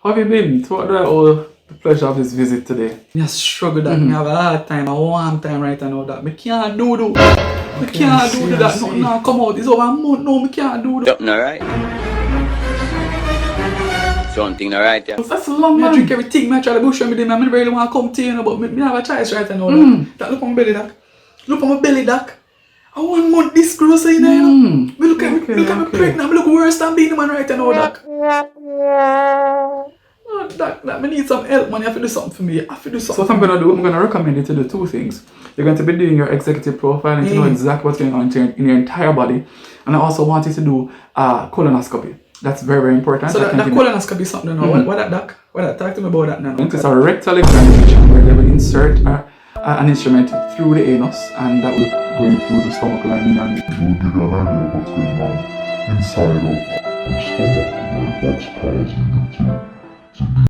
How have you been? Throughout the pleasure of this visit today? I struggle that. I have a hard time, a warm time right now that. I can't do that. I can't do that. Nothing now come out. It's over a month now. I can't do that. Something alright? Something alright, yeah. That's a long I man. drink everything. I try to bush with them. I really want to come to you, but I have a choice right now. That look on my belly, doc. Look on my belly, doc. I 1 month this gross in there, you know. Me look at me pregnant. Me look worse than being a man right now, doc. Oh, doc, I need some help, man. You have to do something for me. You have to do So something. what I'm going to do, I'm going to recommend you to do 2 things. You're going to be doing your executive profiling to know exactly what's going on in your entire body. And I also want you to do colonoscopy. That's very, very important. So that colonoscopy something now. What that, doc? What that? Talk to me about that now. It's a rectal examination where they will insert an instrument through the anus, and that will go through the stomach lining and You'll get an idea of what's going on inside of your stomach, like what's causing you to